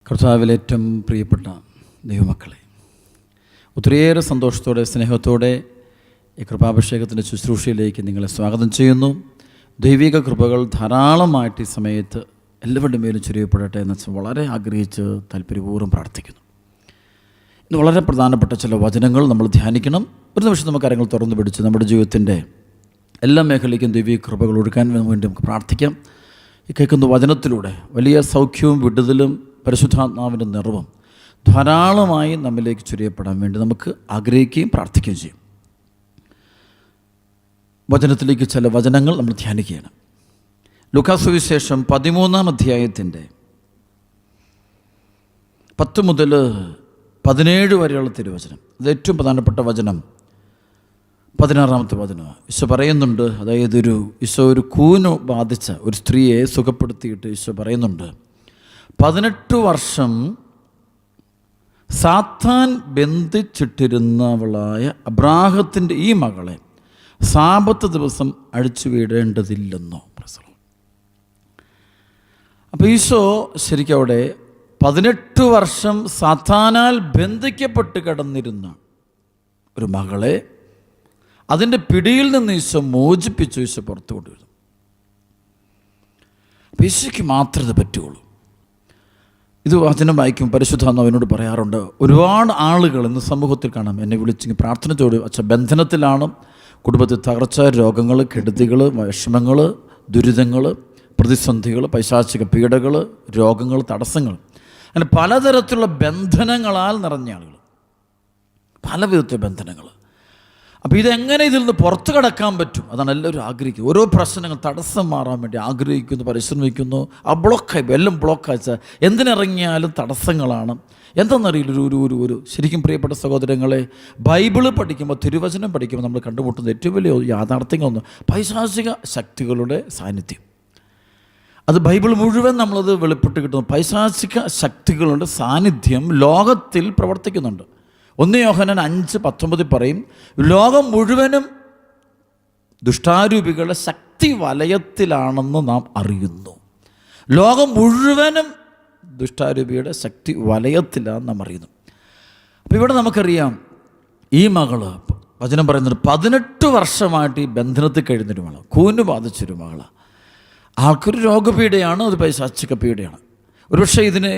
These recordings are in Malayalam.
കർത്താവിൽ ഏറ്റവും പ്രിയപ്പെട്ട ദൈവമക്കളെ, ഒത്തിരിയേറെ സന്തോഷത്തോടെ സ്നേഹത്തോടെ ഈ കൃപാഭിഷേകത്തിൻ്റെ ശുശ്രൂഷയിലേക്ക് നിങ്ങളെ സ്വാഗതം ചെയ്യുന്നു. ദൈവിക കൃപകൾ ധാരാളമായിട്ട് ഈ സമയത്ത് എല്ലാവരുടെ മേലും ചുരുയപ്പെടട്ടെ എന്ന് വളരെ ആഗ്രഹിച്ച് താല്പര്യപൂർവ്വം പ്രാർത്ഥിക്കുന്നു. ഇന്ന് വളരെ പ്രധാനപ്പെട്ട ചില വചനങ്ങൾ നമ്മൾ ധ്യാനിക്കണം. ഒരു നിമിഷം നമുക്ക് കാര്യങ്ങൾ തുറന്നു പിടിച്ച് നമ്മുടെ ജീവിതത്തിൻ്റെ എല്ലാ മേഖലയ്ക്കും ദൈവിക കൃപകൾ ഒഴുകാൻ വേണ്ടി നമുക്ക് പ്രാർത്ഥിക്കാം. ഈ കേൾക്കുന്ന വചനത്തിലൂടെ വലിയ സൗഖ്യവും വിടുതലും പരിശുദ്ധാത്മാവിൻ്റെ നിറവും ധാരാളമായി നമ്മിലേക്ക് ചുരിയപ്പെടാൻ വേണ്ടി നമുക്ക് ആഗ്രഹിക്കുകയും പ്രാർത്ഥിക്കുകയും ചെയ്യും. വചനത്തിലേക്ക് ചില വചനങ്ങൾ നമ്മൾ ധ്യാനിക്കുകയാണ്. ലൂക്കാസ് സുവിശേഷം 13-ാം അധ്യായത്തിൻ്റെ 10 മുതൽ 17 വരെയുള്ള തിരുവചനം. ഇത് ഏറ്റവും പ്രധാനപ്പെട്ട വചനം 16-ാമത്തെ വചനം. ഈശോ പറയുന്നുണ്ട്, അതായത് ഈശോ ഒരു കൂന് ബാധിച്ച ഒരു സ്ത്രീയെ സുഖപ്പെടുത്തിയിട്ട് ഈശോ പറയുന്നുണ്ട്, 18 വർഷം സാത്താൻ ബന്ധിച്ചിട്ടിരുന്നവളായ അബ്രാഹത്തിൻ്റെ ഈ മകളെ സാബത്ത് ദിവസം അഴിച്ചു വീടേണ്ടതില്ലെന്നോ. അപ്പോൾ ഈശോ ശരിക്കും അവിടെ 18 വർഷം സാത്താനാൽ ബന്ധിക്കപ്പെട്ട് കിടന്നിരുന്ന ഒരു മകളെ അതിൻ്റെ പിടിയിൽ നിന്ന് ഈശോ മോചിപ്പിച്ചു. ഈശോ പുറത്തു കൊണ്ടുവരുന്നു. അപ്പോൾ ഈശോയ്ക്ക് മാത്രമേ ഇത് പറ്റുള്ളൂ. ഇത് വചനം വായിക്കും പരിശുദ്ധാത്മാവിനോട് പറയാറുണ്ട്. ഒരുപാട് ആളുകൾ ഇന്ന് സമൂഹത്തിൽ കാണാം, എന്നെ വിളിച്ച് പ്രാർത്ഥന ചോദിച്ചു, അച്ഛാ ബന്ധനത്തിലാണ്, കുടുംബത്തിൽ തകർച്ച, രോഗങ്ങൾ, കെടുതികൾ, വിഷമങ്ങൾ, ദുരിതങ്ങൾ, പ്രതിസന്ധികൾ, പൈശാചിക പീഡകൾ, രോഗങ്ങൾ, തടസ്സങ്ങൾ, അങ്ങനെ പലതരത്തിലുള്ള ബന്ധനങ്ങളാൽ നിറഞ്ഞ ആളുകൾ, പല വിധത്തിലുള്ള ബന്ധനങ്ങൾ. അപ്പോൾ ഇതെങ്ങനെ ഇതിൽ നിന്ന് പുറത്തു കടക്കാൻ പറ്റും, അതാണ് എല്ലാവരും ആഗ്രഹിക്കുന്നത്. ഓരോ പ്രശ്നങ്ങൾ തടസ്സം മാറാൻ വേണ്ടി ആഗ്രഹിക്കുന്നു, പരിശ്രമിക്കുന്നു. ആ ബ്ലോക്കായി എല്ലാം ബ്ലോക്കാച്ച എന്തിനിറങ്ങിയാലും തടസ്സങ്ങളാണ്. എന്താണെന്നറിയില്ല. ഒരു ശരിക്കും പ്രിയപ്പെട്ട സഹോദരങ്ങളെ, ബൈബിള് പഠിക്കുമ്പോൾ, തിരുവചനം പഠിക്കുമ്പോൾ നമ്മൾ കണ്ടുമുട്ടുന്ന ഏറ്റവും വലിയ യാഥാർത്ഥ്യങ്ങളൊന്നും പൈശാചിക ശക്തികളുടെ സാന്നിധ്യം. അത് ബൈബിൾ മുഴുവൻ നമ്മളത് വെളിപ്പെട്ട് കിട്ടുന്നു. പൈശാചിക ശക്തികളുടെ സാന്നിധ്യം ലോകത്തിൽ പ്രവർത്തിക്കുന്നുണ്ട്. 1 യോഹന്നാൻ 5:19 പറയും, ലോകം മുഴുവനും ദുഷ്ടാരൂപികളുടെ ശക്തി വലയത്തിലാണെന്ന് നാം അറിയുന്നു. ലോകം മുഴുവനും ദുഷ്ടാരൂപിയുടെ ശക്തി വലയത്തിലാണെന്ന് നാം അറിയുന്നു. അപ്പോൾ ഇവിടെ നമുക്കറിയാം, ഈ മകള് വചനം പറയുന്നത് 18 വർഷമായിട്ട് ഈ ബന്ധനത്തിൽ കഴിയുന്നൊരു മകള്, കൂന് ബാധിച്ചൊരു മകളാണ്. ആൾക്കൊരു രോഗപീഠയാണ്, അത് പൈശാചിക പീഡയാണ്. ഒരുപക്ഷെ ഇതിന്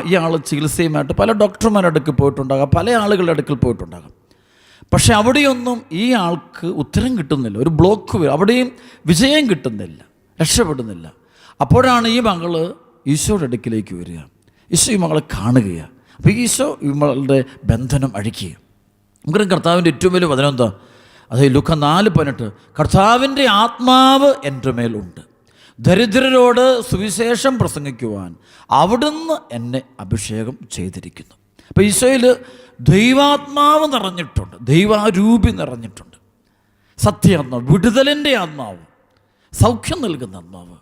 ഈ ആൾ ചികിത്സയുമായിട്ട് പല ഡോക്ടർമാരുടെ അടുക്കൽ പോയിട്ടുണ്ടാകാം, പല ആളുകളുടെ അടുക്കൽ പോയിട്ടുണ്ടാകാം. പക്ഷെ അവിടെയൊന്നും ഈ ആൾക്ക് ഉത്തരം കിട്ടുന്നില്ല. ഒരു ബ്ലോക്ക്, അവിടെയും വിജയം കിട്ടുന്നില്ല, രക്ഷപ്പെടുന്നില്ല. അപ്പോഴാണ് ഈ മകള് ഈശോയുടെ അടുക്കിലേക്ക് വരിക. ഈശോ ഈ മകളെ കാണുകയാണ്. അപ്പോൾ ഈശോ ഈ മകളുടെ ബന്ധനം അഴിക്കുക. നമുക്കറിയാം കർത്താവിൻ്റെ ഏറ്റവും വലിയ വചനം എന്താ? അതായത് ലൂക്ക 4:18, കർത്താവിൻ്റെ ആത്മാവ് എൻ്റെ മേലുണ്ട്, ദരിദ്രരോട് സുവിശേഷം പ്രസംഗിക്കുവാൻ അവിടുന്ന് എന്നെ അഭിഷേകം ചെയ്തിരിക്കുന്നു. അപ്പോൾ ഈശോയിൽ ദൈവാത്മാവ് നിറഞ്ഞിട്ടുണ്ട്, ദൈവാരൂപി നിറഞ്ഞിട്ടുണ്ട്. സത്യാത്മാവ്, വിടുതലിൻ്റെ ആത്മാവ്, സൗഖ്യം നൽകുന്ന ആത്മാവ്,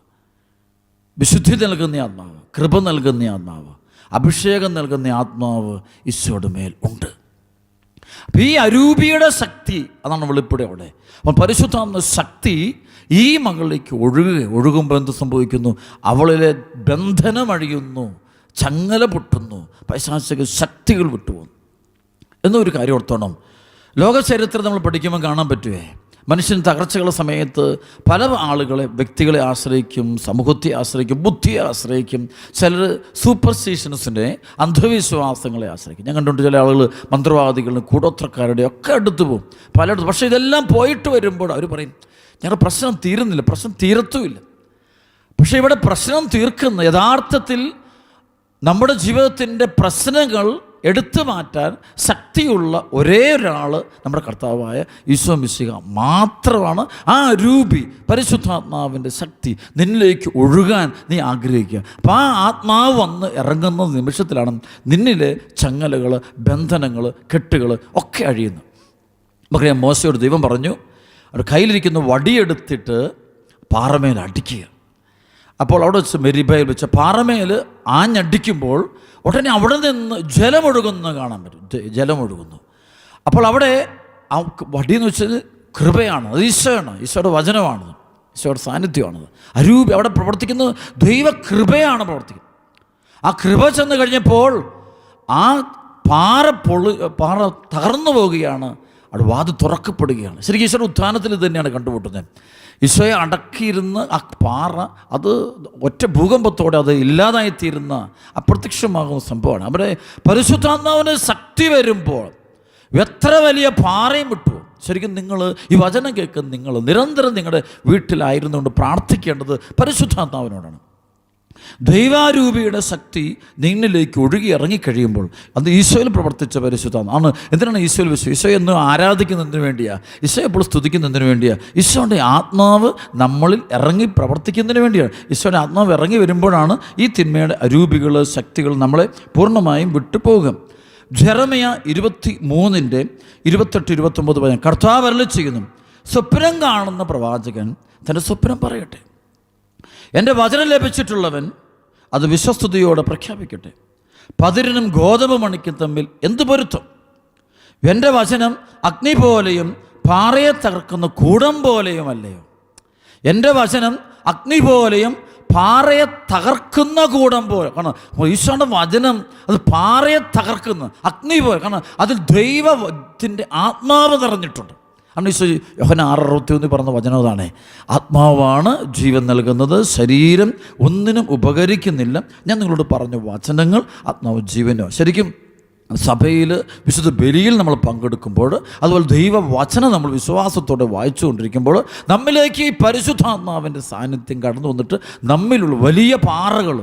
വിശുദ്ധി നൽകുന്ന ആത്മാവ്, കൃപ നൽകുന്ന ആത്മാവ്, അഭിഷേകം നൽകുന്ന ആത്മാവ് ഈശോയുടെ മേൽ ഉണ്ട്. അപ്പോൾ ഈ അരൂപിയുടെ ശക്തി അതാണ് വെളിപ്പെടുക അവിടെ. അപ്പോൾ പരിശുദ്ധാത്മ ശക്തി ഈ മകളിലേക്ക് ഒഴുകുമ്പോൾ എന്ത് സംഭവിക്കുന്നു? അവളിലെ ബന്ധനം അഴിയുന്നു, ചങ്ങല പൊട്ടുന്നു, പൈശാചിക ശക്തികൾ വിട്ടുപോകുന്നു എന്നൊരു കാര്യം ഓർത്തോണം. ലോക ചരിത്രം നമ്മൾ പഠിക്കുമ്പോൾ കാണാൻ പറ്റുമേ, മനുഷ്യൻ തകർച്ചകളുടെ സമയത്ത് പല ആളുകളെ, വ്യക്തികളെ ആശ്രയിക്കും, സമൂഹത്തെ ആശ്രയിക്കും, ബുദ്ധിയെ ആശ്രയിക്കും. ചിലർ സൂപ്പർസ്റ്റിഷൻസിൻ്റെ, അന്ധവിശ്വാസങ്ങളെ ആശ്രയിക്കും. ഞാൻ കണ്ടുകൊണ്ട് ചില ആളുകൾ മന്ത്രവാദികളും കൂടോത്രക്കാരുടെ ഒക്കെ അടുത്ത് പോകും, പലയിടത്തും. പക്ഷേ ഇതെല്ലാം പോയിട്ട് വരുമ്പോൾ അവർ പറയും, ഞങ്ങളുടെ പ്രശ്നം തീരുന്നില്ല, പ്രശ്നം തീരത്തുമില്ല. പക്ഷേ ഇവിടെ പ്രശ്നം തീർക്കുന്ന, യഥാർത്ഥത്തിൽ നമ്മുടെ ജീവിതത്തിൻ്റെ പ്രശ്നങ്ങൾ എടുത്തു മാറ്റാൻ ശക്തിയുള്ള ഒരേ ഒരാൾ നമ്മുടെ കർത്താവായ ഈശോ മിശിഹ മാത്രമാണ്. ആ രൂപി പരിശുദ്ധാത്മാവിൻ്റെ ശക്തി നിന്നിലേക്ക് ഒഴുകാൻ നീ ആഗ്രഹിക്കുക. അപ്പോൾ ആ ആത്മാവ് വന്ന് ഇറങ്ങുന്ന നിമിഷത്തിലാണ് നിന്നിലെ ചങ്ങലകൾ, ബന്ധനങ്ങൾ, കെട്ടുകൾ ഒക്കെ അഴിയുന്നു. നമുക്കറിയാം, മോശയോട് ദൈവം പറഞ്ഞു, അവർ കയ്യിലിരിക്കുന്ന വടിയെടുത്തിട്ട് പാറമേൽ അടിക്കുക. അപ്പോൾ അവിടെ വെച്ച് മെരിബയിൽ വെച്ച് പാറമേൽ ആഞ്ഞടിക്കുമ്പോൾ ഉടനെ അവിടെ നിന്ന് ജലമൊഴുകുന്നത് കാണാൻ പറ്റും. ജലമൊഴുകുന്നു. അപ്പോൾ അവിടെ ആ വടിയെന്ന് വെച്ചത് കൃപയാണ്, അത് ഈശോയാണ്, ഈശോയുടെ വചനമാണ്, ഈശോയുടെ സാന്നിധ്യമാണത്. അരൂപി അവിടെ പ്രവർത്തിക്കുന്നത് ദൈവകൃപയാണ് പ്രവർത്തിക്കുന്നത്. ആ കൃപ ചെന്ന് കഴിഞ്ഞപ്പോൾ ആ പാറ തകർന്നു പോവുകയാണ്. അവിടെ വാത് തുറക്കപ്പെടുകയാണ്. ശരിക്കും ഈശോയുടെ ഉത്ഥാനത്തിൽ ഇത് തന്നെയാണ് കണ്ടുമുട്ടുന്നത്. ഈശോയെ അടക്കിയിരുന്ന് ആ പാറ അത് ഒറ്റ ഭൂകമ്പത്തോടെ അത് ഇല്ലാതായിത്തീരുന്ന അപ്രത്യക്ഷമാകുന്ന സംഭവമാണ്. അവിടെ പരിശുദ്ധാത്മാവിന് ശക്തി വരുമ്പോൾ എത്ര വലിയ പാറയും വിട്ടു. ശരിക്കും നിങ്ങൾ ഈ വചനം കേൾക്കുന്ന നിങ്ങൾ നിരന്തരം നിങ്ങളുടെ വീട്ടിലായിരുന്നുകൊണ്ട് പ്രാർത്ഥിക്കേണ്ടത് പരിശുദ്ധാത്മാവിനോടാണ്. ദൈവാരൂപിയുടെ ശക്തി നിന്നിലേക്ക് ഒഴുകി ഇറങ്ങിക്കഴിയുമ്പോൾ അത് ഈശോയിൽ പ്രവർത്തിച്ച പരിശുദ്ധമാണ്. എന്തിനാണ് ഈശോയിൽ വിശ്വസിച്ചത്? ഈശോയെ എന്ന് ആരാധിക്കുന്നതിന് വേണ്ടിയാണ്, ഈശോയെ എപ്പോൾ സ്തുതിക്കുന്നതിന് വേണ്ടിയാണ്. ഈശോയുടെ ആത്മാവ് നമ്മളിൽ ഇറങ്ങി പ്രവർത്തിക്കുന്നതിന് വേണ്ടിയാണ്. ഈശോയുടെ ആത്മാവ് ഇറങ്ങി വരുമ്പോഴാണ് ഈ തിന്മയുടെ അരൂപികൾ ശക്തികൾ നമ്മളെ പൂർണ്ണമായും വിട്ടുപോകും. ജെറമിയ 23:28-29 പറയാം. കർത്താവ് അരുളി ചെയ്യുന്നു, സ്വപ്നം കാണുന്ന പ്രവാചകൻ തൻ്റെ സ്വപ്നം പറയട്ടെ, എൻ്റെ വചനം ലഭിച്ചിട്ടുള്ളവൻ അത് വിശ്വസ്തയോടെ പ്രഖ്യാപിക്കട്ടെ. പതിരിനും ഗോതമ്പ് മണിക്കും തമ്മിൽ എന്ത് പൊരുത്തം? എൻ്റെ വചനം അഗ്നി പോലെയും പാറയെ തകർക്കുന്ന കൂടം പോലെയും അല്ലയോ? എൻ്റെ വചനം അഗ്നി പോലെയും പാറയെ തകർക്കുന്ന കൂടം പോലെ. കാരണം ഈശോയുടെ വചനം അത് പാറയെ തകർക്കുന്ന അഗ്നി പോലെ. കാരണം അതിൽ ദൈവത്തിൻ്റെ ആത്മാവ് നിറഞ്ഞിട്ടുണ്ട്. കാരണം ഈശോ യോഹന്നാൻ 6:61 പറഞ്ഞ വചനം അതാണ്, ആത്മാവാണ് ജീവൻ നൽകുന്നത്, ശരീരം ഒന്നിനും ഉപകരിക്കുന്നില്ല. ഞാൻ നിങ്ങളോട് പറഞ്ഞ വചനങ്ങൾ ആത്മാവ് ജീവനോ. ശരിക്കും സഭയിൽ വിശുദ്ധ ബലിയിൽ നമ്മൾ പങ്കെടുക്കുമ്പോൾ, അതുപോലെ ദൈവവചനം നമ്മൾ വിശ്വാസത്തോടെ വായിച്ചുകൊണ്ടിരിക്കുമ്പോൾ നമ്മിലേക്ക് ഈ പരിശുദ്ധാത്മാവിൻ്റെ സാന്നിധ്യം കടന്നു വന്നിട്ട് നമ്മിലുള്ള വലിയ പാറകൾ,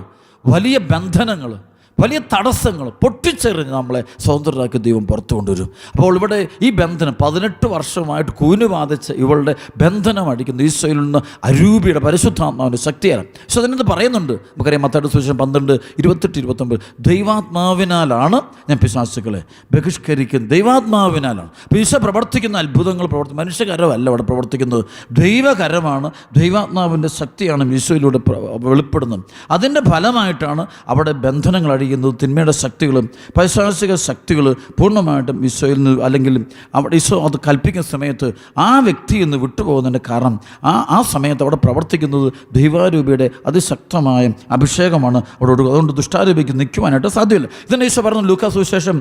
വലിയ ബന്ധനങ്ങൾ, വലിയ തടസ്സങ്ങൾ പൊട്ടിച്ചെറിഞ്ഞ് നമ്മളെ സ്വതന്ത്രരാക്കി ദൈവം പുറത്തു കൊണ്ടുവരും. അപ്പോൾ ഇവിടെ ഈ ബന്ധനം 18 വർഷമായിട്ട് കൂന് ബാധിച്ച ഇവളുടെ ബന്ധനം അടിക്കുന്ന ഈശോയിൽ നിന്ന് അരൂപിയുടെ പരിശുദ്ധാത്മാവിൻ്റെ ശക്തിയാണ്. ഈശോ അതിനകത്ത് പറയുന്നുണ്ട്. നമുക്കറിയാം മത്തായിയുടെ സുവിശേഷം 12:28-29 ദൈവാത്മാവിനാലാണ് ഞാൻ പിശാചുക്കളെ ബഹിഷ്കരിക്കുന്നത്. ദൈവാത്മാവിനാലാണ്. അപ്പോൾ ഈശോ പ്രവർത്തിക്കുന്ന അത്ഭുതങ്ങൾ മനുഷ്യകരമല്ല അവിടെ പ്രവർത്തിക്കുന്നത്, ദൈവകരമാണ്. ദൈവാത്മാവിൻ്റെ ശക്തിയാണ് ഈശോയിലൂടെ വെളിപ്പെടുന്നത്. അതിൻ്റെ ഫലമായിട്ടാണ് അവിടെ ബന്ധനങ്ങൾ തിന്മയുടെ ശക്തികളും പൈശാചിക ശക്തികൾ പൂർണ്ണമായിട്ടും ഈശോയിൽ നിന്ന്, അല്ലെങ്കിൽ അവിടെ ഈശോ അത് കൽപ്പിക്കുന്ന സമയത്ത് ആ വ്യക്തിയിൽ നിന്ന് വിട്ടുപോകുന്നതിൻ്റെ കാരണം ആ സമയത്ത് അവിടെ പ്രവർത്തിക്കുന്നത് ദൈവാരൂപിയുടെ അതിശക്തമായ അഭിഷേകമാണ് അവിടെ. അതുകൊണ്ട് ദുഷ്ടാരൂപിക്ക് നിൽക്കുവാനായിട്ട് സാധ്യമല്ല. ഇതിന് ഈശോ പറഞ്ഞു ലൂക്കാ സുവിശേഷം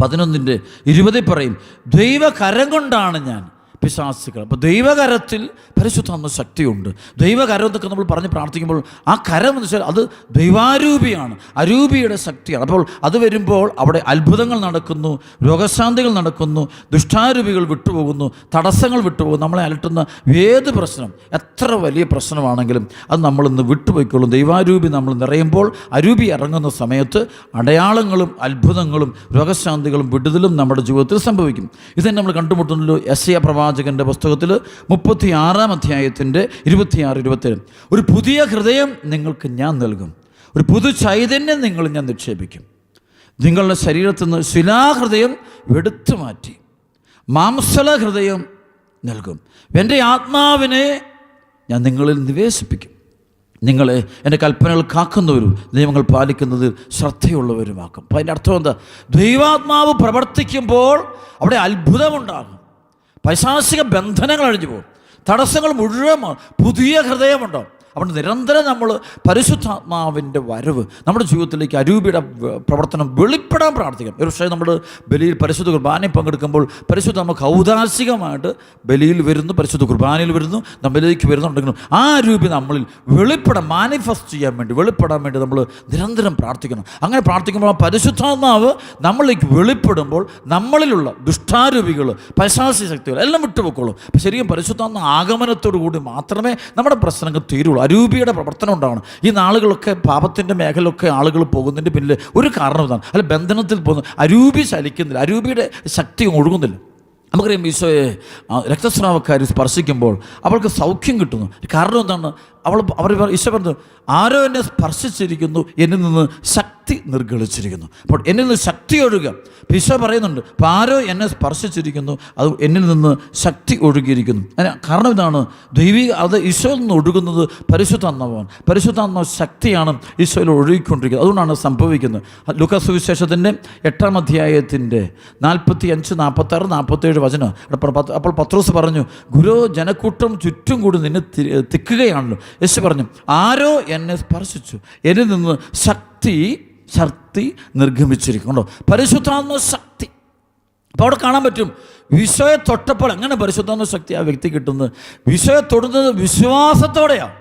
11:20 പറയും, ദൈവകരം കൊണ്ടാണ് ഞാൻ പിശാചുക്കൾ. അപ്പോൾ ദൈവകരത്തിൽ പരിശുദ്ധാത്മ ശക്തിയുണ്ട്. ദൈവകരം എന്നൊക്കെ നമ്മൾ പറഞ്ഞ് പ്രാർത്ഥിക്കുമ്പോൾ ആ കരം എന്ന് വെച്ചാൽ അത് ദൈവാരൂപിയാണ്, അരൂപിയുടെ ശക്തിയാണ്. അപ്പോൾ അത് വരുമ്പോൾ അവിടെ അത്ഭുതങ്ങൾ നടക്കുന്നു, രോഗശാന്തികൾ നടക്കുന്നു, ദുഷ്ടാരൂപികൾ വിട്ടുപോകുന്നു, തടസ്സങ്ങൾ വിട്ടുപോകും. നമ്മളെ അലട്ടുന്ന ഏത് പ്രശ്നം, എത്ര വലിയ പ്രശ്നമാണെങ്കിലും അത് നമ്മളിന്ന് വിട്ടുപോയിക്കൊള്ളും. ദൈവാരൂപി നമ്മൾ നിറയുമ്പോൾ, അരൂപി ഇറങ്ങുന്ന സമയത്ത് അടയാളങ്ങളും അത്ഭുതങ്ങളും രോഗശാന്തികളും വിടുതലും നമ്മുടെ ജീവിതത്തിൽ സംഭവിക്കും. ഇതന്നെ നമ്മൾ കണ്ടുമുട്ടുന്നല്ലോ യെശയ്യാ പ്രവാചകൻ്റെ പുസ്തകത്തിൽ 36-ാം അധ്യായത്തിൻ്റെ 26-27 ഒരു പുതിയ ഹൃദയം നിങ്ങൾക്ക് ഞാൻ നൽകും, ഒരു പുതു ചൈതന്യം നിങ്ങൾ ഞാൻ നിക്ഷേപിക്കും. നിങ്ങളുടെ ശരീരത്തിൽ നിന്ന് ശിലാഹൃദയം എടുത്തു മാറ്റി മാംസള ഹൃദയം നൽകും. എൻ്റെ ആത്മാവിനെ ഞാൻ നിങ്ങളിൽ നിവേശിപ്പിക്കും. നിങ്ങളെ എൻ്റെ കൽപ്പനകൾ കാക്കുന്നവരും നിയമങ്ങൾ പാലിക്കുന്നതിൽ ശ്രദ്ധയുള്ളവരുമാക്കും. അപ്പോൾ അതിൻ്റെ അർത്ഥം എന്താ? ദൈവാത്മാവ് പ്രവർത്തിക്കുമ്പോൾ അവിടെ അത്ഭുതമുണ്ടാകും, പൈശാചിക ബന്ധനങ്ങൾ അഴിഞ്ഞു പോകും, തടസ്സങ്ങൾ മുഴുവൻ പുതിയ ഹൃദയമുണ്ടാകും. അവിടെ നിരന്തരം നമ്മൾ പരിശുദ്ധാത്മാവിൻ്റെ വരവ് നമ്മുടെ ജീവിതത്തിലേക്ക് അരൂപിയുടെ പ്രവർത്തനം വെളിപ്പെടാൻ പ്രാർത്ഥിക്കാം. ഒരു പക്ഷേ നമ്മൾ ബലിയിൽ പരിശുദ്ധ കുർബാനയിൽ പങ്കെടുക്കുമ്പോൾ പരിശുദ്ധ നമുക്ക് ഔദാസികമായിട്ട് ബലിയിൽ വരുന്നു, പരിശുദ്ധ കുർബാനയിൽ വരുന്നു, നമ്മളിലേക്ക് വരുന്നുണ്ടെങ്കിലും ആ അരൂപി നമ്മളിൽ വെളിപ്പെടാൻ, മാനിഫെസ്റ്റ് ചെയ്യാൻ വേണ്ടി, വെളിപ്പെടാൻ വേണ്ടി നമ്മൾ നിരന്തരം പ്രാർത്ഥിക്കണം. അങ്ങനെ പ്രാർത്ഥിക്കുമ്പോൾ ആ പരിശുദ്ധാത്മാവ് നമ്മളിലേക്ക് വെളിപ്പെടുമ്പോൾ നമ്മളിലുള്ള ദുഷ്ടാരൂപികൾ, പൈശാചിക ശക്തികൾ എല്ലാം വിട്ടുപോയിക്കോളും. ശരിക്കും പരിശുദ്ധാത്മ ആഗമനത്തോടു കൂടി മാത്രമേ നമ്മുടെ പ്രശ്നങ്ങൾ തീരുള്ളൂ. അരൂപിയുടെ പ്രവർത്തനം ഉണ്ടാവണം. ഈ നാളുകളൊക്കെ പാപത്തിൻ്റെ മേഖലയിലൊക്കെ ആളുകൾ പോകുന്നതിൻ്റെ പിന്നിൽ ഒരു കാരണം ഇതാണ്. അല്ല, ബന്ധനത്തിൽ പോകുന്നു, അരൂപി ചലിക്കുന്നില്ല, അരൂപിയുടെ ശക്തി ഒഴുകുന്നില്ല. നമുക്കറിയാം ഈശോയെ രക്തസ്രാവക്കാരി സ്പർശിക്കുമ്പോൾ അവൾക്ക് സൗഖ്യം കിട്ടുന്നു. കാരണം എന്താണ്? അവർ ഈശോ പറഞ്ഞു, ആരോ എന്നെ സ്പർശിച്ചിരിക്കുന്നു, എന്നിൽ നിന്ന് ശക്തി നിർഗളിച്ചിരിക്കുന്നു. അപ്പോൾ എന്നിൽ നിന്ന് ശക്തി ഒഴുകുക. ഈശോ പറയുന്നുണ്ട്, അപ്പോൾ ആരോ എന്നെ സ്പർശിച്ചിരിക്കുന്നു, അത് എന്നിൽ നിന്ന് ശക്തി ഒഴുകിയിരിക്കുന്നു. കാരണം ഇതാണ്, അത് ഈശോയിൽ നിന്ന് ഒഴുകുന്നത് പരിശുദ്ധാത്മാവാണ്. പരിശുദ്ധാത്മാ ശക്തിയാണ് ഈശോയിൽ ഒഴുകിക്കൊണ്ടിരിക്കുന്നത്. അതുകൊണ്ടാണ് സംഭവിക്കുന്നത്. ലൂക്കാ സുവിശേഷത്തിൻ്റെ 8-ാം അധ്യായത്തിൻ്റെ 45, 46, 47 വചനം. അപ്പോൾ പത്രോസ് പറഞ്ഞു, ഗുരു, ജനക്കൂട്ടം ചുറ്റും കൂടി നിന്നെ തിക്കുകയാണല്ലോ, യേശു പറഞ്ഞു, ആരോ എന്നെ സ്പർശിച്ചു, എന്നിൽ നിന്ന് ശക്തി നിർഗമിച്ചിരിക്കുന്നു. പരിശുദ്ധാത്മ ശക്തി. അപ്പോൾ അവിടെ കാണാൻ പറ്റും, ഈശോയെ തൊട്ടപ്പോൾ എങ്ങനെ പരിശുദ്ധാത്മ ശക്തി ആ വ്യക്തി കിട്ടുന്നത്? ഈശോയെ തൊടുന്നത് വിശ്വാസത്തോടെയാണ്.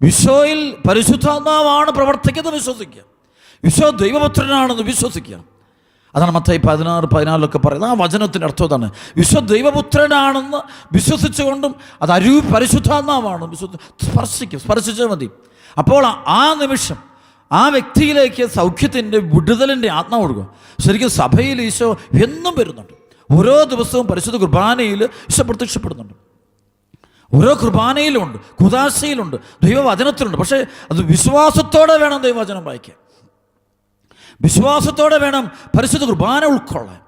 ഈശോയിൽ പരിശുദ്ധാത്മാവാണ് പ്രവർത്തിക്കുന്നത് വിശ്വസിക്കുക, ഈശോ ദൈവപുത്രനാണെന്ന് വിശ്വസിക്കുക. അതാണ് മത്തായി 16:14 പറയുന്നത്. ആ വചനത്തിൻ്റെ അർത്ഥം അതാണ്. ഈശോ ദൈവപുത്രനാണെന്ന് വിശ്വസിച്ചുകൊണ്ടും അത് പരിശുദ്ധാത്മാവാണ് സ്പർശിച്ചാൽ മതി. അപ്പോൾ ആ നിമിഷം ആ വ്യക്തിയിലേക്ക് സൗഖ്യത്തിൻ്റെ, വിടുതലിൻ്റെ ആത്മാവ് കൊടുക്കുക. ശരിക്കും സഭയിൽ ഈശോ എന്നും വരുന്നുണ്ട്. ഓരോ ദിവസവും പരിശുദ്ധ കുർബാനയിൽ ഈശോ പ്രത്യക്ഷപ്പെടുന്നുണ്ട്. ഓരോ കുർബാനയിലുമുണ്ട്, കുദാശയിലുണ്ട്, ദൈവവചനത്തിലുണ്ട്. പക്ഷേ അത് വിശ്വാസത്തോടെ വേണം ദൈവവചനം വായിക്കാൻ, വിശ്വാസത്തോടെ വേണം പരിശുദ്ധ കുർബാന ഉൾക്കൊള്ളാൻ,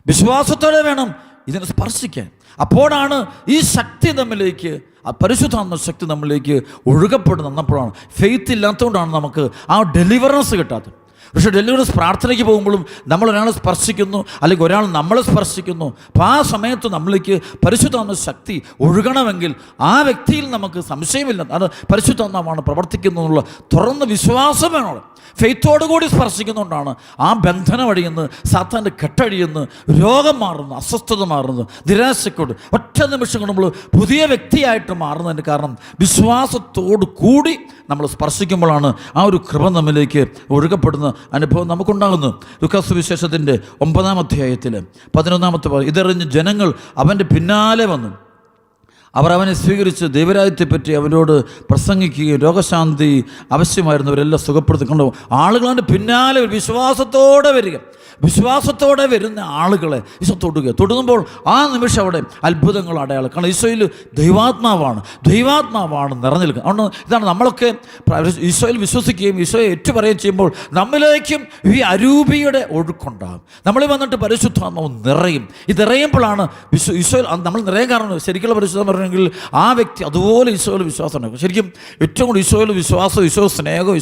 വിശ്വാസത്തോടെ വേണം ഇതിനെ സ്പർശിക്കാൻ. അപ്പോഴാണ് ഈ ശക്തി നമ്മിലേക്ക്, ആ പരിശുദ്ധാത്മ ശക്തി നമ്മിലേക്ക് ഒഴുകപ്പെടുന്നപ്പോഴാണ്. ഫെയ്ത്ത് ഇല്ലാത്തതുകൊണ്ടാണ് നമുക്ക് ആ ഡെലിവറൻസ് കിട്ടാത്തത്. പക്ഷേ ഡെലിവറൻസ് പ്രാർത്ഥനയ്ക്ക് പോകുമ്പോഴും നമ്മൾ ഒരാളെ സ്പർശിക്കുന്നു, അല്ലെങ്കിൽ ഒരാൾ നമ്മളെ സ്പർശിക്കുന്നു. അപ്പോൾ ആ സമയത്ത് നമ്മളിലേക്ക് പരിശുദ്ധാത്മ ശക്തി ഒഴുകണമെങ്കിൽ ആ വ്യക്തിയിൽ നമുക്ക് സംശയമില്ല, അത് പരിശുദ്ധാത്മാവാണ് പ്രവർത്തിക്കുന്നതെന്നുള്ള തുറന്ന വിശ്വാസം വേണം. ഫെയ്ത്തോടുകൂടി സ്പർശിക്കുന്നതുകൊണ്ടാണ് ആ ബന്ധനം അഴിയുന്നു, സാത്താൻ്റെ കെട്ടഴിയുന്നു, രോഗം മാറുന്നു, അസ്വസ്ഥത മാറുന്നു, നിരാശക്കൊണ്ട് ഒറ്റ നിമിഷം കൊണ്ട് നമ്മൾ പുതിയ വ്യക്തിയായിട്ട് മാറുന്നതിന് കാരണം വിശ്വാസത്തോടു കൂടി നമ്മൾ സ്പർശിക്കുമ്പോഴാണ് ആ ഒരു കൃപ നമ്മിലേക്ക് ഒഴുകപ്പെടുന്ന അനുഭവം നമുക്കുണ്ടാകുന്നു. ലൂക്കാസ് സുവിശേഷത്തിൻ്റെ 9-ാം അധ്യായത്തിൽ 11-ാമത്തെ ഇതറിഞ്ഞ് ജനങ്ങൾ അവൻ്റെ പിന്നാലെ വന്നു. അവർ അവനെ സ്വീകരിച്ച് ദൈവരാജ്യത്തെപ്പറ്റി അവരോട് പ്രസംഗിക്കുകയും രോഗശാന്തി ആവശ്യമായിരുന്നവരെല്ലാം സുഖപ്പെടുത്തിക്കൊണ്ടു. ആളുകൾ അവൻ്റെ പിന്നാലെ വിശ്വാസത്തോടെ വരിക, വിശ്വാസത്തോടെ വരുന്ന ആളുകളെ ഈശോ തൊടുമ്പോൾ ആ നിമിഷം അവിടെ അത്ഭുതങ്ങൾ അടയാളം. കാരണം ഈശോയിൽ ദൈവാത്മാവാണ് നിറഞ്ഞു നിൽക്കുക. അതുകൊണ്ട് ഇതാണ് നമ്മളൊക്കെ ഈശോയിൽ വിശ്വസിക്കുകയും ഈശോയെ ഏറ്റുപറയുകയും ചെയ്യുമ്പോൾ നമ്മിലേക്കും ഈ അരൂപിയുടെ ഒഴുക്കുണ്ടാകും. നമ്മളിൽ വന്നിട്ട് പരിശുദ്ധാത്മാവ് നിറയും. ഇത് നിറയുമ്പോഴാണ് ഈശോയിൽ നമ്മൾ നിറയാൻ കാരണം ശരിക്കുള്ള പരിശുദ്ധം പറഞ്ഞെങ്കിൽ ആ വ്യക്തി അതുപോലെ ഈശോയിൽ വിശ്വാസം ഉണ്ടാകും. ശരിക്കും ഏറ്റവും കൂടുതൽ ഈശോയിൽ വിശ്വാസം, ഈശോ സ്നേഹം,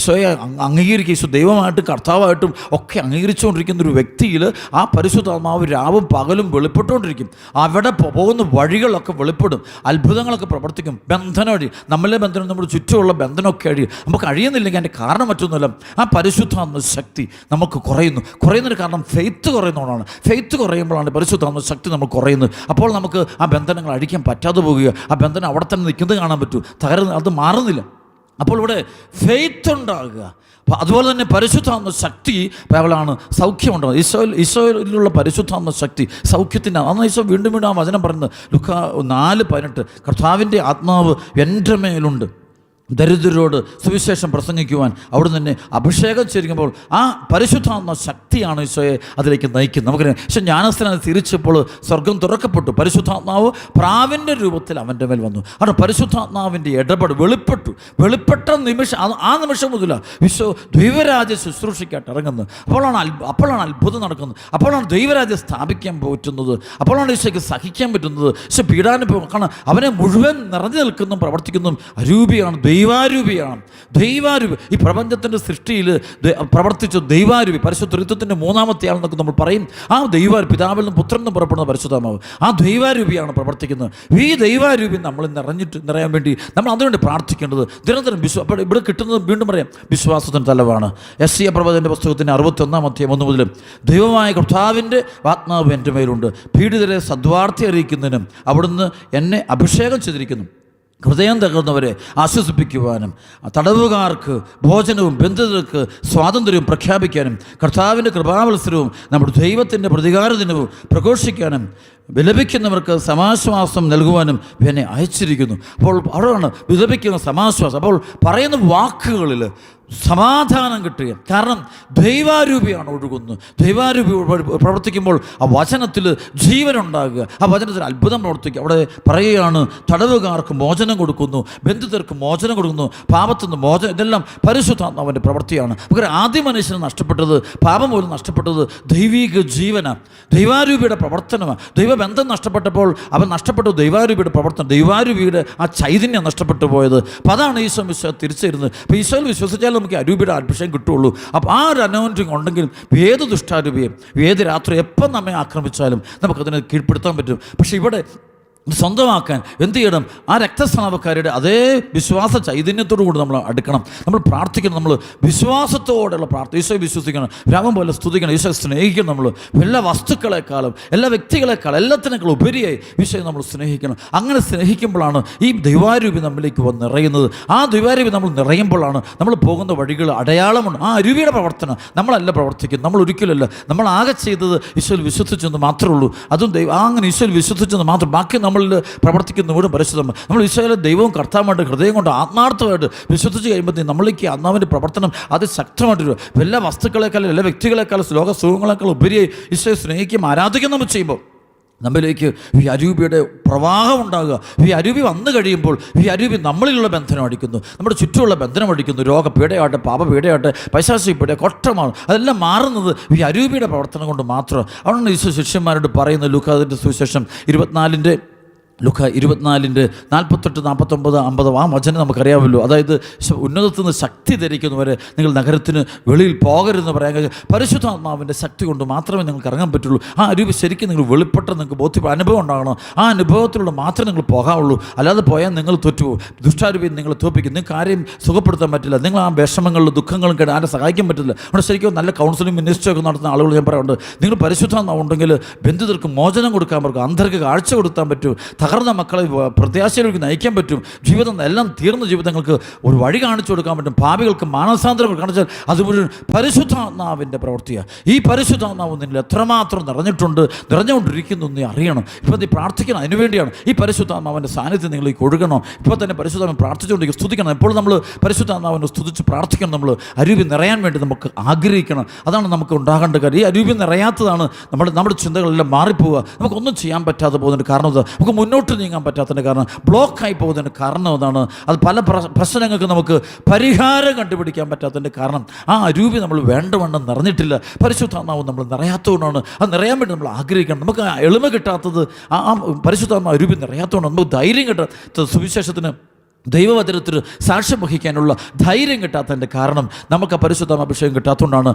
ഈശോയെ അംഗീകരിക്കുക, ഈശോ ദൈവമായിട്ടും കർത്താവായിട്ടും ഒക്കെ അംഗീകരിച്ചുകൊണ്ടിരിക്കുന്ന ഒരു വ്യക്തിയിൽ ആ പരിശുദ്ധാത്മാവ് രാവും പകലും വെളിപ്പെട്ടുകൊണ്ടിരിക്കും. അവിടെ പോകുന്ന വഴികളൊക്കെ വെളിപ്പെടും, അത്ഭുതങ്ങളൊക്കെ പ്രവർത്തിക്കും. ബന്ധനം അഴി, നമ്മളെ ബന്ധനം, നമ്മുടെ ചുറ്റുമുള്ള ബന്ധനമൊക്കെ അഴിയും. നമുക്ക് അഴിയുന്നില്ലെങ്കിൽ അതിൻ്റെ കാരണം മറ്റൊന്നുമല്ല, ആ പരിശുദ്ധാത്മ ശക്തി നമുക്ക് കുറയുന്നതിന് കാരണം ഫെയ്ത്ത് കുറയുന്നതുകൊണ്ടാണ്. ഫെയ്ത്ത് കുറയുമ്പോഴാണ് പരിശുദ്ധാത്മ ശക്തി നമുക്ക് കുറയുന്നത്. അപ്പോൾ നമുക്ക് ആ ബന്ധനങ്ങൾ അഴിക്കാൻ പറ്റാതെ പോകുക, ആ ബന്ധനം അവിടെ തന്നെ നിൽക്കുന്നത് കാണാൻ പറ്റൂ, അത് മാറുന്നില്ല. അപ്പോൾ ഇവിടെ ഫെയ്ത്ത് ഉണ്ടാകുക. അപ്പോൾ അതുപോലെ തന്നെ പരിശുദ്ധാത്മ ശക്തി അവളാണ് സൗഖ്യമുണ്ടാകുന്നത്. ഈശോയിലുള്ള പരിശുദ്ധാത്മ ശക്തി സൗഖ്യത്തിൻ്റെ. അന്ന് ഈശോ വീണ്ടും ആ വചനം പറയുന്നത് ലൂക്കാ 4:18, കർത്താവിൻ്റെ ആത്മാവ് എൻ്റെ മേലുണ്ട്, ദരിദ്രരോട് സുവിശേഷം പ്രസംഗിക്കുവാൻ അവിടുന്ന് തന്നെ അഭിഷേകം ചെയ്യുമ്പോൾ ആ പരിശുദ്ധാത്മ ശക്തിയാണ് ഈശോയെ അതിലേക്ക് നയിക്കുന്നത്. നമുക്കറിയാം, ഈശോ ജ്ഞാനസ്നാനം തിരിച്ചപ്പോൾ സ്വർഗം തുറക്കപ്പെട്ടു, പരിശുദ്ധാത്മാവ് പ്രാവിൻ്റെ രൂപത്തിൽ അവൻ്റെ മേൽ വന്നു. അവിടെ പരിശുദ്ധാത്മാവിൻ്റെ ഇടപെടൽ വെളിപ്പെട്ട നിമിഷം, ആ നിമിഷം മുതലാണ് ഈശോ ദൈവരാജ്യ ശുശ്രൂഷയ്ക്കായിട്ട് ഇറങ്ങുന്നത്. അപ്പോഴാണ് അത്ഭുതം നടക്കുന്നത്, അപ്പോഴാണ് ദൈവരാജ്യം സ്ഥാപിക്കാൻ പറ്റുന്നത്, അപ്പോഴാണ് ഈശോയ്ക്ക് സഹിക്കാൻ പറ്റുന്നത്. ഈശോ പീഡാനുഭവം, കാരണം അവനെ മുഴുവൻ നിറഞ്ഞു നിൽക്കുന്നതും പ്രവർത്തിക്കുന്നതും അരൂപിയാണ്, ദൈവാരൂപിയാണ്. ഈ പ്രപഞ്ചത്തിൻ്റെ സൃഷ്ടിയിൽ പ്രവർത്തിച്ച ദൈവാരൂപി, പരിശുദ്ധ ത്രിത്വത്തിൻ്റെ 3-ാമത്തെ ആളെന്നൊക്കെ നമ്മൾ പറയും. ആ പിതാവിൽ നിന്നും പുത്രനിൽ നിന്നും പുറപ്പെടുന്ന പരിശുദ്ധാത്മാവ് ആ ദൈവാരൂപിയാണ് പ്രവർത്തിക്കുന്നത്. ഈ ദൈവാരൂപി നമ്മൾ നിറയാൻ വേണ്ടി നമ്മൾ അതിനുവേണ്ടി പ്രാർത്ഥിക്കേണ്ടത് നിരന്തരം. അപ്പോൾ ഇവിടെ കിട്ടുന്നത് വീണ്ടും പറയാം, വിശ്വാസത്തിന് തലവാണ്. യെശയ്യാ പ്രവാചകന്റെ പുസ്തകത്തിൻ്റെ 61-ാം അധ്യായം 1 മുതൽ ദൈവമായ കർത്താവിൻ്റെ ആത്മാവ് എൻ്റെ മേലുണ്ട്, പീഡിതരെ സദ്വാർത്ത അറിയിക്കുന്നതിനും അവിടുന്ന് എന്നെ അഭിഷേകം ചെയ്തിരിക്കുന്നു, ഹൃദയം തകർന്നവരെ ആശ്വസിപ്പിക്കുവാനും തടവുകാർക്ക് ഭോജനവും ബന്ധിതർക്ക് സ്വാതന്ത്ര്യവും പ്രഖ്യാപിക്കാനും കർത്താവിൻ്റെ കൃപാവത്സരവും നമ്മുടെ ദൈവത്തിൻ്റെ പ്രതികാര ദിനവും പ്രഘോഷിക്കാനും വിലപിക്കുന്നവർക്ക് സമാശ്വാസം നൽകുവാനും എന്നെ അയച്ചിരിക്കുന്നു. അപ്പോൾ അവിടെയാണ് വിലപിക്കുന്ന സമാശ്വാസം. അപ്പോൾ പറയുന്ന വാക്കുകളിൽ സമാധാനം കിട്ടുക, കാരണം ദൈവാരൂപിയാണ് ഒഴുകുന്നത്. ദൈവാരൂപി പ്രവർത്തിക്കുമ്പോൾ ആ വചനത്തിൽ ജീവനുണ്ടാകുക, ആ വചനത്തിൽ അത്ഭുതം പ്രവർത്തിക്കുക. അവിടെ പറയുകയാണ്, തടവുകാർക്ക് മോചനം കൊടുക്കുന്നു, ബന്ധിതർക്ക് മോചനം കൊടുക്കുന്നു, പാപത്തിൽ നിന്ന് മോചനം. ഇതെല്ലാം പരിശുദ്ധാത്മാവിൻ്റെ പ്രവൃത്തിയാണ്. നമുക്ക് ആദ്യ മനുഷ്യന് നഷ്ടപ്പെട്ടത്, പാപം പോലും നഷ്ടപ്പെട്ടത് ദൈവിക ജീവനാണ്, ദൈവാരൂപിയുടെ പ്രവർത്തനമാണ്. ദൈവബന്ധം നഷ്ടപ്പെട്ടപ്പോൾ അവൻ നഷ്ടപ്പെട്ടു ദൈവാരൂപിയുടെ പ്രവർത്തനം, ദൈവാരൂപിയുടെ ആ ചൈതന്യം നഷ്ടപ്പെട്ടു പോയത്. അപ്പോൾ അതാണ് ഈശോ തിരിച്ചിരുന്നത്. അപ്പോൾ ഈശോയിൽ വിശ്വസിച്ചാൽ നമുക്ക് അരൂപിയുടെ അഭിഷേകം കിട്ടുള്ളൂ. അപ്പോൾ ആ ഒരു അനോയിന്റിങ് ഉണ്ടെങ്കിൽ ഏത് ദുഷ്ടാരൂപിയും ഏത് രാത്രി എപ്പം നമ്മെ ആക്രമിച്ചാലും നമുക്കതിനെ കീഴ്പ്പെടുത്താൻ പറ്റും. പക്ഷേ ഇവിടെ സ്വന്തമാക്കാൻ എന്ത് ചെയ്യണം? ആ രക്തസ്രാവക്കാരുടെ അതേ വിശ്വാസ ചൈതന്യത്തോടു കൂടി നമ്മൾ അടുക്കണം. നമ്മൾ പ്രാർത്ഥിക്കണം. നമ്മൾ വിശ്വാസത്തോടെയുള്ള പ്രാർത്ഥന. ഈശോയെ വിശ്വസിക്കണം, രാമൻ പോലെ സ്തുതിക്കണം, ഈശോയെ സ്നേഹിക്കണം. നമ്മൾ എല്ലാ വസ്തുക്കളെക്കാളും എല്ലാ വ്യക്തികളെക്കാളും എല്ലാത്തിനേക്കാളും ഉപരിയായി ഈശോയെ നമ്മൾ സ്നേഹിക്കണം. അങ്ങനെ സ്നേഹിക്കുമ്പോഴാണ് ഈ ദൈവാരൂപി നമ്മിലേക്ക് വന്ന് നിറയുന്നത്. ആ ദൈവാരൂപി നമ്മൾ നിറയുമ്പോഴാണ് നമ്മൾ പോകുന്ന വഴികൾ അടയാളമുണ്ട്. ആ അരുവിയുടെ പ്രവർത്തനം നമ്മളല്ല പ്രവർത്തിക്കുന്നത്, നമ്മൾ ഒരിക്കലല്ല. നമ്മൾ ആകെ ചെയ്തത് ഈശോയിൽ വിശ്വസിച്ചെന്ന് മാത്രമേ ഉള്ളൂ. അതും അങ്ങനെ ഈശോയിൽ വിശ്വസിച്ചെന്ന് മാത്രം. ബാക്കി നമ്മളിൽ പ്രവർത്തിക്കുന്ന മുഴുവൻ പരിശുദ്ധം. നമ്മൾ ഈശോയിലെ ദൈവവും കർത്താവുമായിട്ട് ഹൃദയം കൊണ്ട് ആത്മാർത്ഥമായിട്ട് വിശ്വസിച്ച് കഴിയുമ്പോഴത്തേക്കും നമ്മളിലേക്ക് ആത്മാവിൻ്റെ പ്രവർത്തനം അത് ശക്തമായിട്ട് വരും. എല്ലാ വസ്തുക്കളെക്കാളും എല്ലാ വ്യക്തികളെക്കാളും ലോക സുഖങ്ങളെക്കാളും ഉപരിയായി ഈശോയെ സ്നേഹിക്കും ആരാധിക്കും നമ്മൾ ചെയ്യുമ്പോൾ നമ്മിലേക്ക് ഈ അരൂപിയുടെ പ്രവാഹം ഉണ്ടാകുക. ഈ അരൂപി വന്നു കഴിയുമ്പോൾ ഈ അരൂപി നമ്മളിലുള്ള ബന്ധനം അടിക്കുന്നു, നമ്മുടെ ചുറ്റുമുള്ള ബന്ധനം അടിക്കുന്നു. രോഗപീഠയാട്ടെ, പാപപീഠയാട്ടെ, പൈശാചിക പീഠ, കൊട്ടമാണ്, അതെല്ലാം മാറുന്നത് ഈ അരൂപിയുടെ പ്രവർത്തനം കൊണ്ട് മാത്രം. അതുകൊണ്ട് ഈശോ ശിഷ്യന്മാരോട് പറയുന്നത് ലൂക്കായുടെ സുവിശേഷം 24 48, 49, 50 ആ വചനം നമുക്കറിയാമല്ലോ. അതായത് ഉന്നതത്തിൽ നിന്ന് ശക്തി ധരിക്കുന്നവരെ നിങ്ങൾ നഗരത്തിന് വെളിയിൽ പോകരുതെന്ന് പറയാൻ കഴിയും. പരിശുദ്ധാത്മാവിൻ്റെ ശക്തി കൊണ്ട് മാത്രമേ നിങ്ങൾക്ക് ഇറങ്ങാൻ പറ്റുള്ളൂ. ആ അരൂപി ശരിക്കും നിങ്ങൾ വെളിപ്പെട്ട നിങ്ങൾക്ക് ബോധ്യപ്പെട്ട അനുഭവം ഉണ്ടാകണം. ആ അനുഭവത്തിലൂടെ മാത്രമേ നിങ്ങൾ പോകാവുള്ളൂ. അല്ലാതെ പോയാൽ നിങ്ങൾ തോറ്റുപോകും. ദുഷ്ടാരൂപി നിങ്ങളെ തോൽപ്പിക്കും. നിങ്ങൾക്ക് ആരെയും സുഖപ്പെടുത്താൻ പറ്റില്ല. നിങ്ങൾ ആ വിഷമങ്ങളിലും ദുഃഖങ്ങളും കേട്ട് ആരെ സഹായിക്കാൻ പറ്റില്ല. അവിടെ ശരിക്കും നല്ല കൗൺസിലിംഗ് മിനിസ്റ്ററൊക്കെ നടത്തുന്ന ആളുകൾ ഞാൻ പറയാറുണ്ട്, നിങ്ങൾ പരിശുദ്ധാത്മാവ് ഉണ്ടെങ്കിൽ ബന്ധിതർക്ക് മോചനം കൊടുക്കാൻ പറ്റും, അന്ധർക്ക് കാഴ്ച കൊടുക്കാൻ പറ്റും, തകർന്ന മക്കളെ പ്രത്യാശയിലേക്ക് നയിക്കാൻ പറ്റും, ജീവിതം എല്ലാം തീർന്ന ജീവിതങ്ങൾക്ക് ഒരു വഴി കാണിച്ചു കൊടുക്കാൻ പറ്റും, ഭാവികൾക്ക് മാനസാന്തരം കാണിച്ചാൽ അത് മുഴുവൻ പരിശുദ്ധാത്മാവിൻ്റെ പ്രവൃത്തിയാണ്. ഈ പരിശുദ്ധാത്മാവ് നിങ്ങൾ എത്രമാത്രം നിറഞ്ഞുകൊണ്ടിരിക്കുന്നു എന്ന് അറിയണം. ഇപ്പോൾ നീ പ്രാർത്ഥിക്കണം, അതിനുവേണ്ടിയാണ്. ഈ പരിശുദ്ധാത്മാവിൻ്റെ സാന്നിധ്യം നിങ്ങളിലേക്ക് ഒഴുകണം. ഇപ്പോൾ തന്നെ പരിശുദ്ധാത്മാവ് പ്രാർത്ഥിച്ചുകൊണ്ടിരിക്കും, സ്തുതിക്കണം. എപ്പോഴും നമ്മൾ പരിശുദ്ധാത്മാവിനെ സ്തുതിച്ച് പ്രാർത്ഥിക്കണം. നമ്മൾ അരൂപി നിറയാൻ വേണ്ടി നമുക്ക് ആഗ്രഹിക്കണം. അതാണ് നമുക്ക് ഉണ്ടാകേണ്ട കാര്യം. ഈ അരൂപി നിറയാത്തതാണ് നമ്മുടെ ചിന്തകളെല്ലാം മാറിപ്പോവുക. നമുക്കൊന്നും ചെയ്യാൻ പറ്റാതെ പോകുന്നതിൻ്റെ കാരണം അത്, നമുക്ക് മുന്നോട്ട് നീങ്ങാൻ പറ്റാത്തതിൻ്റെ കാരണം, ബ്ലോക്കായി പോകുന്നതിൻ്റെ കാരണം അതാണ്. അത് പല പ്രശ്നങ്ങൾക്ക് നമുക്ക് പരിഹാരം കണ്ടുപിടിക്കാൻ പറ്റാത്തതിൻ്റെ കാരണം ആ അരൂപി നമ്മൾ വേണ്ടവണ്ണം നിറഞ്ഞിട്ടില്ല. പരിശുദ്ധാത്മാവ് നമ്മൾ നിറയാത്തതുകൊണ്ടാണ്. അത് നിറയാൻ വേണ്ടി നമ്മൾ ആഗ്രഹിക്കണം. നമുക്ക് ആ എളിമ കിട്ടാത്തത് ആ പരിശുദ്ധാത്മാവ് അരൂപി നിറയാത്തതുകൊണ്ടാണ്. നമുക്ക് ധൈര്യം കിട്ടാത്ത സുവിശേഷത്തിന് ദൈവവചനത്തിന് സാക്ഷ്യം വഹിക്കാനുള്ള ധൈര്യം കിട്ടാത്തതിൻ്റെ കാരണം നമുക്ക് പരിശുദ്ധാത്മാഭിഷേകം കിട്ടാത്തതുകൊണ്ടാണ്.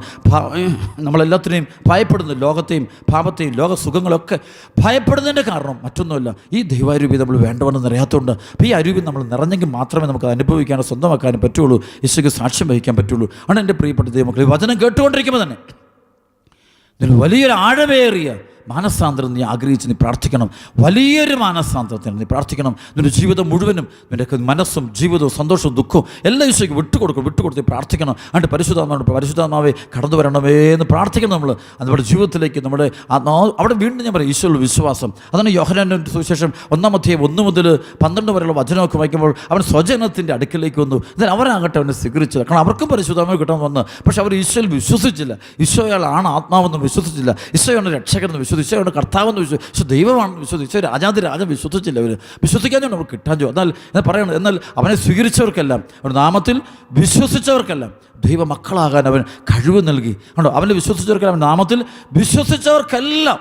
നമ്മളെല്ലാത്തിനെയും ഭയപ്പെടുന്നു, ലോകത്തെയും പാപത്തെയും ലോക സുഖങ്ങളൊക്കെ ഭയപ്പെടുന്നതിൻ്റെ കാരണം മറ്റൊന്നുമല്ല, ഈ ദൈവാരൂപി നമ്മൾ വേണ്ടവണ്ണം നിറയാത്തതുകൊണ്ട്. അപ്പോൾ ഈ അരൂപി നമ്മൾ നിറഞ്ഞെങ്കിൽ മാത്രമേ നമുക്ക് അനുഭവിക്കാനോ സ്വന്തമാക്കാനും പറ്റുള്ളൂ, ഈശോയ്ക്ക് സാക്ഷ്യം വഹിക്കാൻ പറ്റുള്ളൂ. ആണ് എൻ്റെ പ്രിയപ്പെട്ട ദൈവമക്കളെ, വചനം കേട്ടുകൊണ്ടിരിക്കുമ്പോൾ തന്നെ ഇതിൽ വലിയൊരു ആഴമേറിയ മാനസാന്തരം നീ ആഗ്രഹിച്ച് നീ പ്രാർത്ഥിക്കണം. വലിയൊരു മാനസാന്തരത്തിന് നീ പ്രാർത്ഥിക്കണം. നിൻ്റെ ജീവിതം മുഴുവനും നിൻ്റെ മനസ്സും ജീവിതവും സന്തോഷവും ദുഃഖവും എല്ലാം ഈശോയ്ക്ക് വിട്ടുകൊടുത്ത് പ്രാർത്ഥിക്കണം. എന്നിട്ട് പരിശുദ്ധാത്മാവെ കടന്നു വരണമേ എന്ന് പ്രാർത്ഥിക്കണം. നമ്മൾ നമ്മുടെ ജീവിതത്തിലേക്ക് നമ്മുടെ അവിടെ വീണ്ടും ഞാൻ പറയും ഈശോയുള്ള വിശ്വാസം. അതാണ് യോഹന്നാന്റെ സുവിശേഷം 1 മുതൽ 12 വരെയുള്ള വചനമൊക്കെ വായിക്കുമ്പോൾ അവൻ സ്വജനത്തിൻ്റെ അടുക്കിലേക്ക് വന്നു. എന്നാൽ അവരാകട്ടെ അവനെ സ്വീകരിച്ചില്ല. കാരണം അവർക്കും പരിശുദ്ധാത്മാവ് കിട്ടാൻ വന്ന്, പക്ഷെ അവർ ഈശോയിൽ വിശ്വസിച്ചില്ല. ഈശോയാളാണ് ആത്മാവെന്ന് വിശ്വസിച്ചില്ല. ഈശോയാണ് രക്ഷകരെന്ന് വിശ്വസിച്ചു, ഈശോയുടെ കർത്താവെന്ന് വിശ്വസിച്ചു, ദൈവമാണെന്ന് വിശ്വസിച്ചു, ഈശോ രാജാതിരാജൻ വിശ്വസിച്ചില്ല. അവർ വിശ്വസിക്കാതെ അവർ കിട്ടാൻ പറയണം. എന്നാൽ അവനെ സ്വീകരിച്ചവർക്കെല്ലാം, അവൻ്റെ നാമത്തിൽ വിശ്വസിച്ചവർക്കെല്ലാം ദൈവമക്കളാകാൻ അവൻ കഴിവ് നൽകി. കണ്ടോ, അവനെ വിശ്വസിച്ചവർക്കെല്ലാം, അവൻ നാമത്തിൽ വിശ്വസിച്ചവർക്കെല്ലാം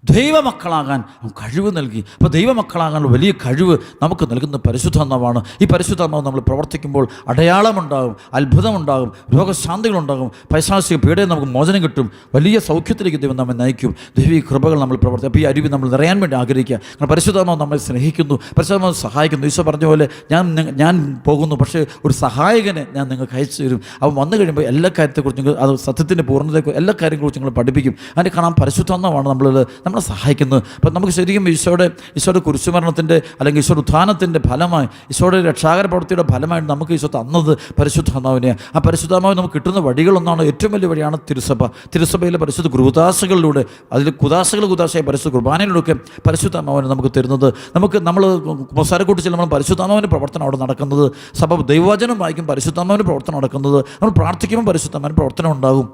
ദൈവമക്കളാകാൻ അവൻ കഴിവ് നൽകി. അപ്പോൾ ദൈവമക്കളാകാനുള്ള വലിയ കഴിവ് നമുക്ക് നൽകുന്ന പരിശുദ്ധാത്മാവാണ്. ഈ പരിശുദ്ധാത്മാവ് നമ്മൾ പ്രവർത്തിക്കുമ്പോൾ അടയാളമുണ്ടാകും, അത്ഭുതമുണ്ടാകും, രോഗശാന്തികളുണ്ടാകും, പൈശാചിക പീഡയിൽ നമുക്ക് മോചനം കിട്ടും, വലിയ സൗഖ്യത്തിലേക്ക് ദൈവം നമ്മെ നയിക്കും. ദൈവിക കൃപകൾ നമ്മൾ പ്രവർത്തിക്കും. അപ്പോൾ ഈ അരുവി നമ്മൾ നിറയാൻ വേണ്ടി ആഗ്രഹിക്കുക. കാരണം പരിശുദ്ധാത്മാവ് നമ്മളെ സ്നേഹിക്കുന്നു, പരിശുദ്ധാത്മാവ് സഹായിക്കുന്നു. ഈശോ പറഞ്ഞ പോലെ ഞാൻ പോകുന്നു, പക്ഷേ ഒരു സഹായകനെ ഞാൻ നിങ്ങൾക്ക് അയച്ചു തരും. അവൻ വന്നു കഴിയുമ്പോൾ എല്ലാ കാര്യത്തെക്കുറിച്ചും, അത് സത്യത്തിൻ്റെ പൂർണ്ണതയെക്കുറിച്ച് എല്ലാ കാര്യങ്ങളെക്കുറിച്ച് നിങ്ങൾ പഠിപ്പിക്കും. അതിനെ കാണാൻ പരിശുദ്ധാത്മാവാണ് നമ്മളെ സഹായിക്കുന്നത്. അപ്പം നമുക്ക് ശരിക്കും ഈശോയുടെ കുരിശുമരണത്തിൻ്റെ അല്ലെങ്കിൽ ഈശോയുടെ ഉത്ഥാനത്തിൻ്റെ ഫലമായി, ഈശോയുടെ രക്ഷാകര പ്രവൃത്തിയുടെ ഫലമായിട്ട് നമുക്ക് ഈശോ തന്നത് പരിശുദ്ധാത്മാവിനെയാണ്. ആ പരിശുദ്ധാത്മാവ് നമുക്ക് കിട്ടുന്ന വഴികളൊന്നാണ്, ഏറ്റവും വലിയ വഴിയാണ് തിരുസഭ. തിരുസഭയിലെ പരിശുദ്ധ കുദാശകളിലൂടെ, അതിൽ കുദാശയായി പരിശുദ്ധ കുർബാനയിലൂടെ പരിശുദ്ധാത്മാവിനെ നമുക്ക് തരുന്നത്. നമ്മൾ മസാരക്കൂട്ടി ചെല്ലുമ്പോൾ പരിശുദ്ധാത്മാവിൻ്റെ പ്രവർത്തനം അവിടെ നടക്കുന്നത്, സഭ ദൈവവചനം വായിക്കും പരിശുദ്ധാത്മാവിൻ്റെ പ്രവർത്തനം നടക്കുന്നത്, നമ്മൾ പ്രാർത്ഥിക്കുമ്പോൾ പരിശുദ്ധാത്മാവിൻ്റെ പ്രവർത്തനം ഉണ്ടാകും.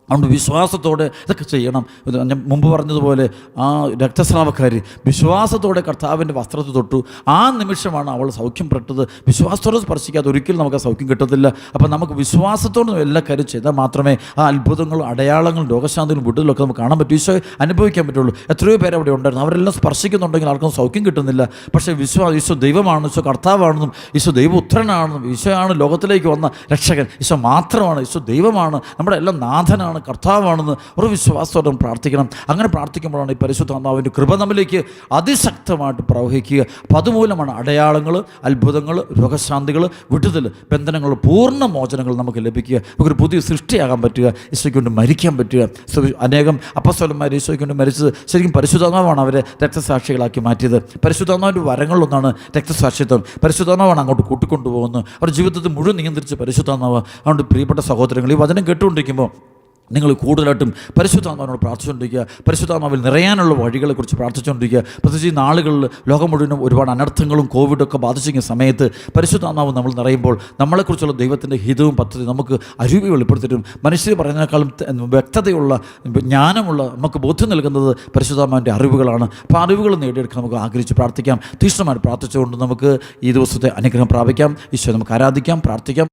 അതുകൊണ്ട് വിശ്വാസത്തോടെ ഇതൊക്കെ ചെയ്യണം. ഞാൻ മുമ്പ് പറഞ്ഞതുപോലെ ആ രക്തസ്രാവക്കാരി വിശ്വാസത്തോടെ കർത്താവിൻ്റെ വസ്ത്രത്തിൽ തൊട്ടു. ആ നിമിഷമാണ് അവൾ സൗഖ്യം പെട്ടത്. വിശ്വാസത്തോടെ സ്പർശിക്കാതെ ഒരിക്കലും നമുക്ക് ആ സൗഖ്യം കിട്ടത്തില്ല. അപ്പം നമുക്ക് വിശ്വാസത്തോടെ എല്ലാ കാര്യം ചെയ്താൽ മാത്രമേ ആ അത്ഭുതങ്ങളും അടയാളങ്ങളും രോഗശാന്തികളും വിടുതലൊക്കെ നമുക്ക് കാണാൻ പറ്റും, ഈശോ അനുഭവിക്കാൻ പറ്റുള്ളൂ. എത്രയോ പേര് അവിടെ ഉണ്ടായിരുന്നു, അവരെല്ലാം സ്പർശിക്കുന്നുണ്ടെങ്കിൽ ആർക്കും സൗഖ്യം കിട്ടുന്നില്ല. പക്ഷേ ഈശോ ദൈവമാണ്, ഈശോ കർത്താവാണെന്നും ഈശോ ദൈവപുത്രനാണെന്നും ഈശോയാണ് ലോകത്തിലേക്ക് വന്ന രക്ഷകൻ, ഈശോ മാത്രമാണ്, ഈശോ ദൈവമാണ്, നമ്മുടെ എല്ലാം നാഥനാണ്, യജമാനനാണ്, കർത്താവാണെന്ന് ഒരു വിശ്വാസത്തോടെ പ്രാർത്ഥിക്കണം. അങ്ങനെ പ്രാർത്ഥിക്കുമ്പോഴാണ് ഈ പരിശുദ്ധാത്മാവിൻ്റെ കൃപ നമ്മിലേക്ക് അതിശക്തമായിട്ട് പ്രവഹിക്കുക. അപ്പോൾ അതുമൂലമാണ് അടയാളങ്ങൾ, അത്ഭുതങ്ങൾ, രോഗശാന്തികൾ, വിടുതൽ, ബന്ധനങ്ങൾ, പൂർണ്ണ മോചനങ്ങൾ നമുക്ക് ലഭിക്കുക. നമുക്കൊരു പുതിയ സൃഷ്ടിയാകാൻ പറ്റുക, ഈശോയ്ക്ക് വേണ്ടി മരിക്കാൻ പറ്റുക. അനേകം അപ്പസ്തലന്മാർ ഈശോയ്ക്ക് വേണ്ടി മരിച്ചത് ശരിക്കും പരിശുദ്ധാത്മാവാണ് അവരെ രക്തസാക്ഷികളാക്കി മാറ്റിയത്. പരിശുദ്ധാത്മാവിൻ്റെ വരങ്ങളിലൊന്നാണ് രക്തസാക്ഷിത്വം. പരിശുദ്ധാത്മാവാണ് അങ്ങോട്ട് കൂട്ടിക്കൊണ്ടുപോകുന്നത്. അവരുടെ ജീവിതത്തിൽ മുഴുവൻ നിയന്ത്രിച്ച് പരിശുദ്ധാത്മാവ്. അതുകൊണ്ട് പ്രിയപ്പെട്ട സഹോദരങ്ങൾ, ഈ വചനം കേട്ടുകൊണ്ടിരിക്കുമ്പോൾ നിങ്ങൾ കൂടുതലായിട്ടും പരിശുദ്ധാത്മാവിനോട് പ്രാർത്ഥിച്ചുകൊണ്ടിരിക്കുക. പരിശുദ്ധാത്മാവിൽ നിറയാനുള്ള വഴികളെക്കുറിച്ച് പ്രാർത്ഥിച്ചുകൊണ്ടിരിക്കുക. പ്രത്യേകിച്ച് ഈ നാളുകളിൽ ലോകം മുഴുവനും ഒരുപാട് അനർത്ഥങ്ങളും കോവിഡൊക്കെ ബാധിച്ചിരിക്കുന്ന സമയത്ത് പരിശുദ്ധാത്മാവ് നമ്മൾ നിറയുമ്പോൾ നമ്മളെക്കുറിച്ചുള്ള ദൈവത്തിൻ്റെ ഹിതവും പദ്ധതി നമുക്ക് അരുവി വെളിപ്പെടുത്തിയിട്ടും മനുഷ്യർ പറയുന്നതിനേക്കാളും വ്യക്തതയുള്ള, ജ്ഞാനമുള്ള, നമുക്ക് ബോധ്യം നൽകുന്നത് പരിശുദ്ധാത്മാവിൻ്റെ അറിവുകളാണ്. അപ്പോൾ അറിവുകൾ നേടിയെടുക്കാൻ നമുക്ക് ആഗ്രഹിച്ച് പ്രാർത്ഥിക്കാം. തീക്ഷ്ണമായി പ്രാർത്ഥിച്ചുകൊണ്ട് നമുക്ക് ഈ ദിവസത്തെ അനുഗ്രഹം പ്രാപിക്കാം. ഈശോ നമുക്ക് ആരാധിക്കാം, പ്രാർത്ഥിക്കാം.